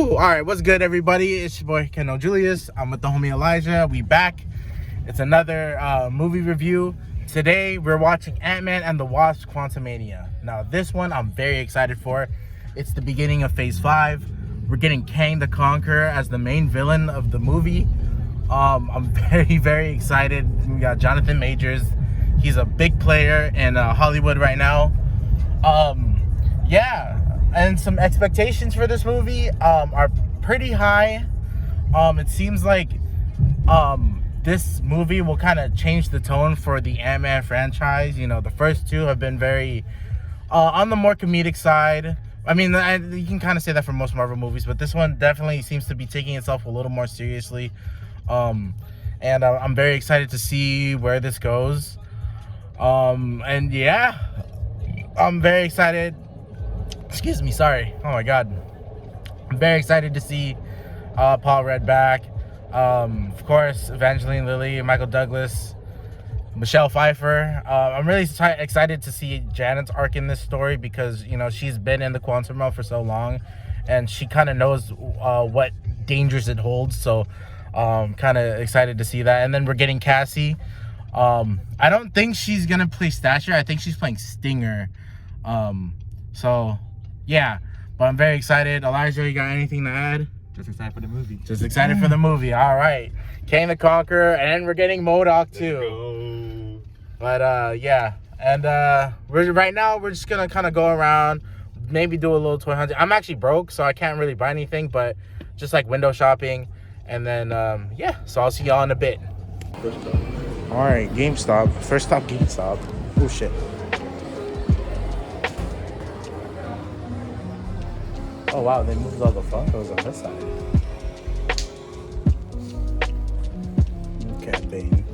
All right, what's good, everybody? It's your boy Kendall Julius. I'm with the homie Elijah. We back. It's another movie review. Today we're watching Ant-Man and the Wasp: Quantumania. Now this one I'm very excited for. It's the beginning of Phase 5. We're getting Kang the Conqueror as the main villain of the movie. I'm very excited. We got Jonathan Majors. He's a big player in Hollywood right now. Yeah. And some expectations for this movie are pretty high. It seems like this movie will kind of change the tone for the Ant-Man franchise. You know, the first two have been very on the more comedic side. I mean, you can kind of say that for most Marvel movies, but this one definitely seems to be taking itself a little more seriously. And I'm very excited to see where this goes. And yeah, I'm very excited. Excuse me, sorry. Oh my god. I'm very excited to see Paul Rudd back. Of course, Evangeline Lilly, Michael Douglas, Michelle Pfeiffer. I'm really excited to see Janet's arc in this story because, you know, she's been in the quantum realm for so long and she kind of knows what dangers it holds. So kind of excited to see that. And then we're getting Cassie. I don't think she's going to play Stasher. I think she's playing Stinger. So yeah, but I'm very excited. Elijah, you got anything to add? Just excited for the movie. Just excited for the movie. All right. Kang the Conqueror, and we're getting MODOK too. But yeah, and right now we're just gonna kind of go around, maybe do a little toy hunting. I'm actually broke, so I can't really buy anything, but just like window shopping, and then yeah. So I'll see y'all in a bit. All right, GameStop. First stop, GameStop. Oh shit. Oh wow, they moved all the Funkos on this side. Campaign.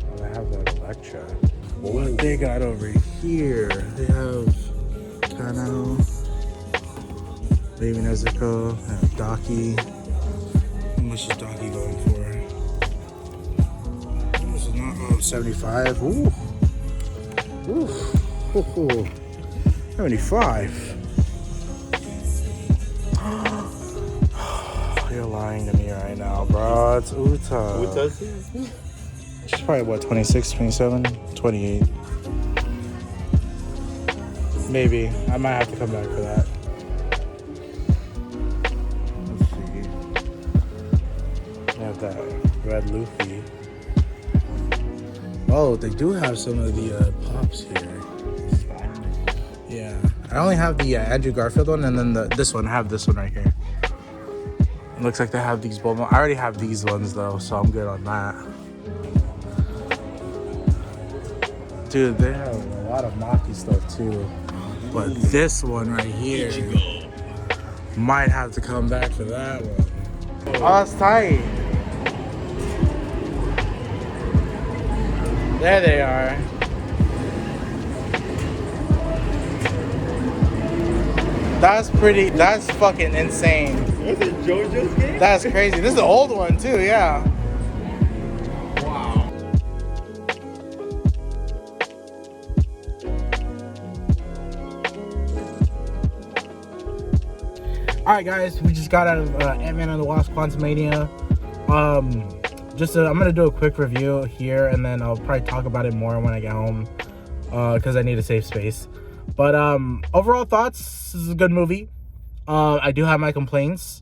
Oh, they have that Electra. What they got over here? They have Kano, Baby Nezuko, Daki. How much is Daki going for? 75. Ooh. Ooh. 75. You're lying to me right now, bro. It's Uta. Uta's? She's probably what, 26, 27, 28. Maybe. I might have to come back for that. Let's see. They have that red Luffy. Oh, they do have some of the pops here. Yeah, I only have the Andrew Garfield one, and then this one. I have this one right here. It looks like they have these Bulma. I already have these ones though, so I'm good on that. Dude, they have a lot of Maki stuff too. But this one right here might have to come back for that one. Oh, that's tight. There they are. That's fucking insane. What's it, JoJo's game? That's crazy. This is an old one too, yeah. Wow. Alright guys, we just got out of Ant-Man and the Wasp: Quantumania. I'm gonna do a quick review here, and then I'll probably talk about it more when I get home, because I need a safe space. But overall thoughts: this is a good movie. I do have my complaints,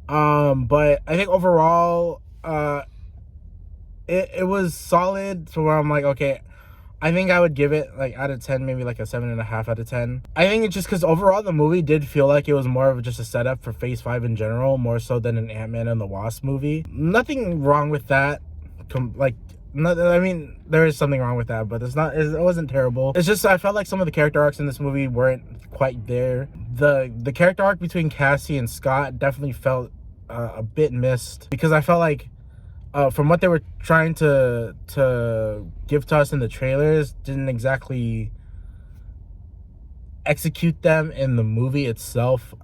but I think overall it was solid to where I'm like, okay, I think I would give it like out of 10, maybe like a 7.5 out of 10. I think it's just because overall the movie did feel like it was more of just a setup for Phase 5 in general, more so than an Ant-Man and the Wasp movie. Nothing wrong with that. I mean, there is something wrong with that, but it wasn't terrible. It's just I felt like some of the character arcs in this movie weren't quite there. The character arc between Cassie and Scott definitely felt a bit missed, because I felt like from what they were trying to give to us in the trailers, didn't exactly execute them in the movie itself.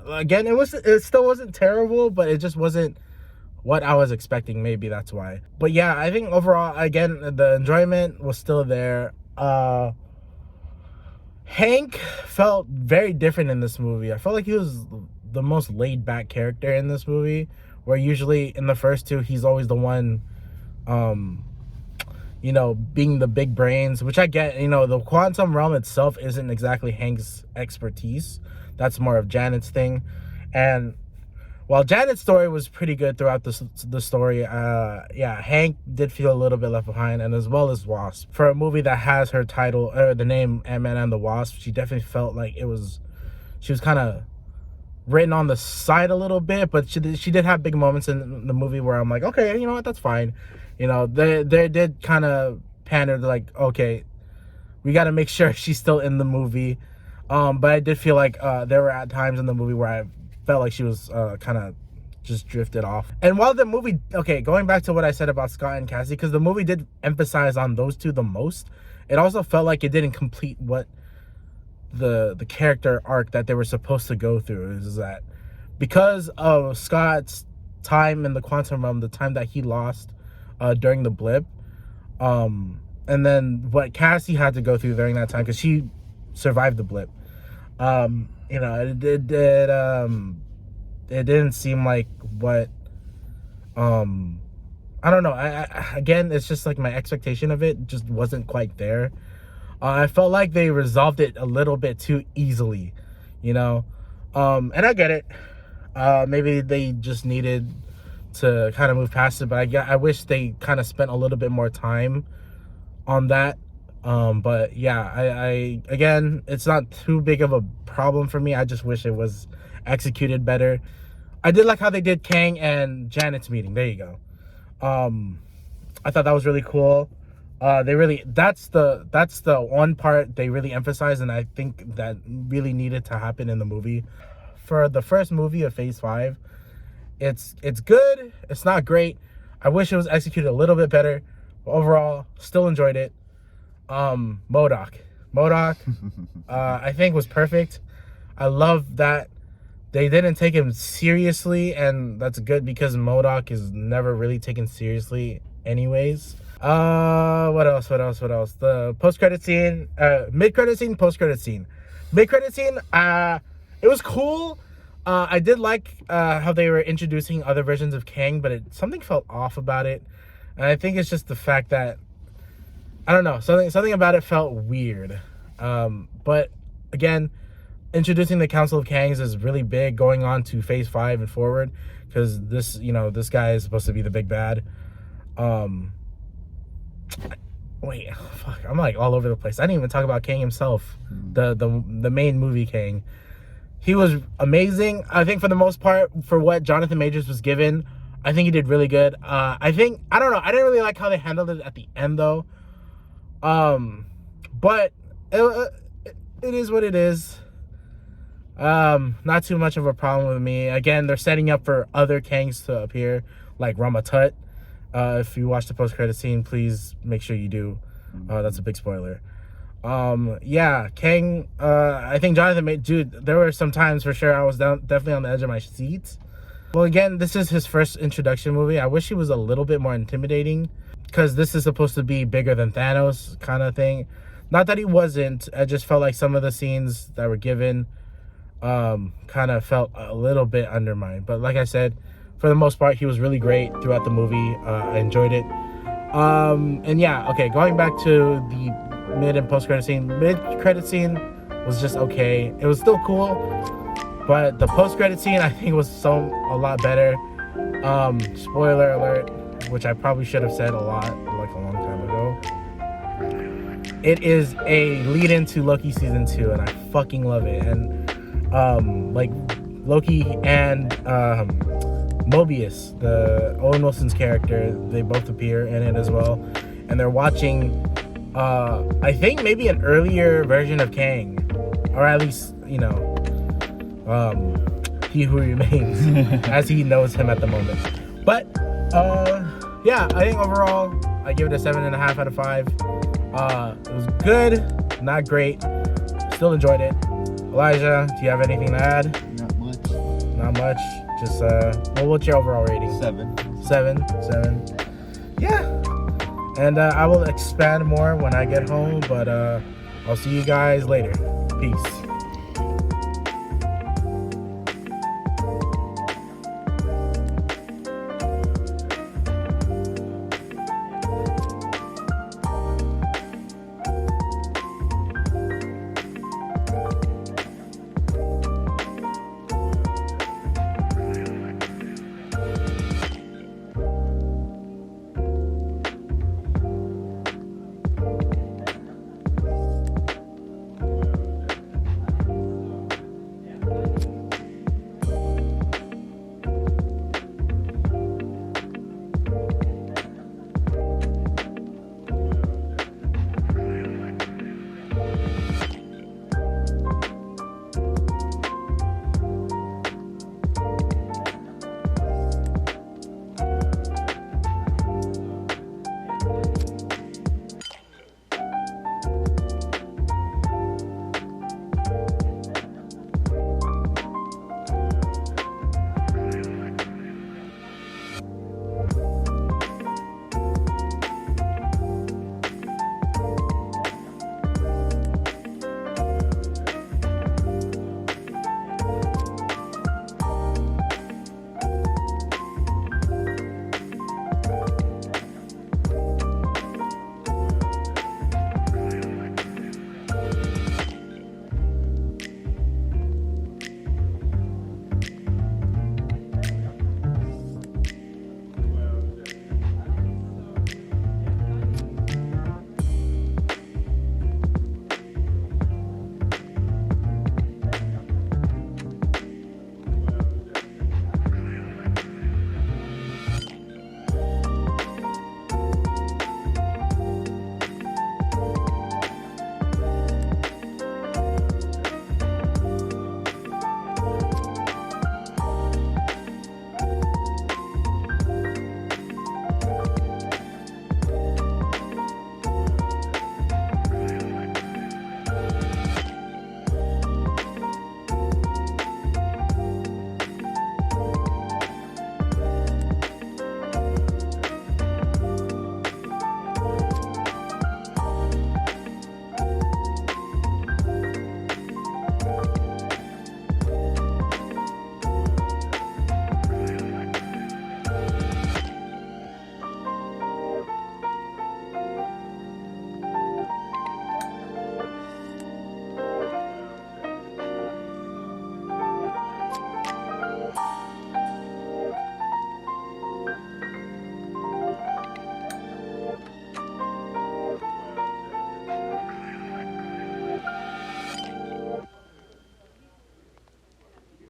Again, it still wasn't terrible, but it just wasn't what I was expecting. Maybe that's why. But yeah, I think overall, again, the enjoyment was still there. Hank felt very different in this movie. I felt like he was the most laid back character in this movie, where usually in the first two he's always the one being the big brains, which I get. The quantum realm itself isn't exactly Hank's expertise. That's more of Janet's thing. And while Janet's story was pretty good throughout the story, Hank did feel a little bit left behind, and as well as Wasp. For a movie that has her title, or the name Ant-Man and the Wasp, she definitely felt like she was kind of written on the side a little bit, but she did have big moments in the movie where I'm like, okay, you know what, that's fine. They did kind of pander to like, okay, we got to make sure she's still in the movie. But I did feel like there were at times in the movie where I felt like she was kind of just drifted off. And while the movie, going back to what I said about Scott and Cassie, because the movie did emphasize on those two the most, it also felt like it didn't complete what the character arc that they were supposed to go through. Is that because of Scott's time in the quantum realm, the time that he lost during the blip, and then what Cassie had to go through during that time, because she survived the blip. It didn't seem like what I don't know. Again, it's just like my expectation of it just wasn't quite there. I felt like they resolved it a little bit too easily, and I get it. Maybe they just needed to kind of move past it, but I wish they kind of spent a little bit more time on that. But yeah, I again, it's not too big of a problem for me. I just wish it was executed better. I did like how they did Kang and Janet's meeting. There you go. I thought that was really cool. That's the one part they really emphasized, and I think that really needed to happen in the movie. For the first movie of Phase 5, it's good. It's not great. I wish it was executed a little bit better. But overall, still enjoyed it. MODOK, I think was perfect. I love that they didn't take him seriously, and that's good because MODOK is never really taken seriously anyways. What else? The post-credit scene, mid-credit scene, post-credit scene. Mid-credit scene, it was cool. I did like how they were introducing other versions of Kang, but something felt off about it. And I think it's just the fact that, I don't know, something about it felt weird. But again, introducing the Council of Kangs is really big going on to Phase 5 and forward, because this guy is supposed to be the big bad. Wait, fuck, I'm like all over the place. I didn't even talk about Kang himself, the main movie Kang. He was amazing. I think for the most part, for what Jonathan Majors was given, I think he did really good. I don't know, I didn't really like how they handled it at the end though. But it is what it is. Not too much of a problem with me. Again, they're setting up for other Kangs to appear, like Ramatut. If you watch the post-credit scene, please make sure you do. That's a big spoiler. Yeah, Kang, I think dude, there were some times for sure I was definitely on the edge of my seat. Well, again, this is his first introduction movie. I wish he was a little bit more intimidating, because this is supposed to be bigger than Thanos kind of thing. Not that he wasn't. I just felt like some of the scenes that were given kind of felt a little bit undermined. But like I said, for the most part, he was really great throughout the movie. I enjoyed it. And yeah, okay, going back to the mid and post-credit scene. Mid-credit scene was just okay. It was still cool, but the post-credit scene I think was a lot better. Spoiler alert, which I probably should have said a long time ago. It is a lead-in to Loki season 2, and I fucking love it. And like Loki and Mobius, the Owen Wilson's character, they both appear in it as well, and they're watching I think maybe an earlier version of Kang, or at least He Who Remains as he knows him at the moment. But yeah, I think overall I give it a 7.5 out of 5. It was good, not great, still enjoyed it. Elijah, do you have anything to add? Not much. Just what's your overall rating? 7. 7. Yeah. And I will expand more when I get home, but I'll see you guys later. Peace.